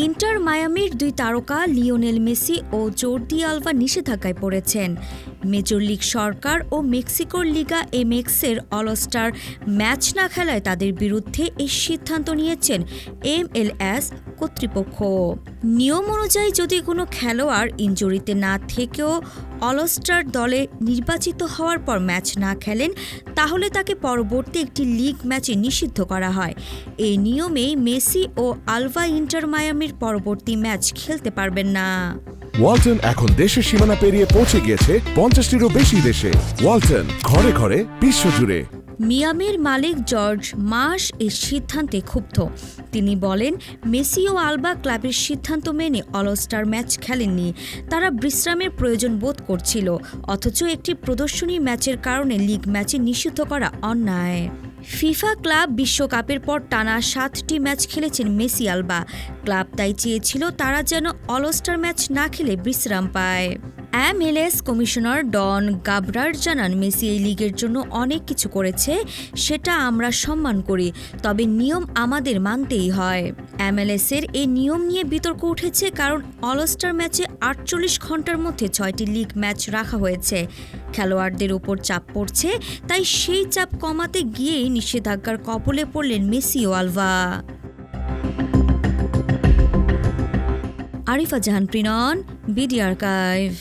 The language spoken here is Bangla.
ইন্টার মায়ামির দুই তারকা লিওনেল মেসি ও জর্দি আলভা নিষেধাজ্ঞায় পড়েছেন। মেজর লিগ সরকার ও মেক্সিকোর লিগা এমএক্সের অলস্টার ম্যাচ না খেলায় তাদের বিরুদ্ধে এই সিদ্ধান্ত নিয়েছেন MLS কর্তৃপক্ষ। নিয়ম অনুযায়ী যদি কোনো খেলোয়াড় ইনজুরিতে না থেকেও অলস্টার দলে নির্বাচিত হওয়ার পর ম্যাচ না খেলেন, তাহলে তাকে পরবর্তী একটি লিগ ম্যাচে নিষিদ্ধ করা হয়। এই নিয়মেই মেসি ও আলভা ইন্টার মায়ামির পরবর্তী ম্যাচ খেলতে পারবেন না। ওয়ালটন এখন দেশের সীমানা পেরিয়ে পৌঁছে গিয়েছে 50টিরও বেশি দেশে। ওয়ালটন, ঘরে ঘরে বিশ্বজুড়ে। মিয়ামির মালিক জর্জ মাস এই সিদ্ধান্তে ক্ষুব্ধ। তিনি বলেন, মেসি ও আলবা ক্লাবের সিদ্ধান্ত মেনে অলস্টার ম্যাচ খেলেননি। তারা বিশ্রামের প্রয়োজন বোধ করছিল, অথচ একটি প্রদর্শনী ম্যাচের কারণে লিগ ম্যাচে নিষিদ্ধ করা অন্যায়। ফিফা ক্লাব বিশ্বকাপের পর টানা 7টি ম্যাচ খেলেছেন মেসি আলবা। ক্লাব তাই চেয়েছিল তারা যেন অলস্টার ম্যাচ না খেলে বিশ্রাম পায়। MLS কমিশনার ডন গাবরার জানান, মেসি এই লিগের জন্য অনেক কিছু করেছে, সেটা আমরা সম্মান করি, তবে নিয়ম আমাদের মানতেই হয়। MLS-এর এই নিয়ম নিয়ে বিতর্ক উঠেছে কারণ অলস্টার ম্যাচে 48 ঘন্টার মধ্যে 6টি লিগ ম্যাচ রাখা হয়েছে। খেলোয়াড়দের উপর চাপ পড়ছে, তাই সেই চাপ কমাতে গিয়েই নিষেধাজ্ঞার কবলে পড়লেন মেসি ও আলভা। আরিফা জাহান প্রিনন, বিডি আর্কাইভ।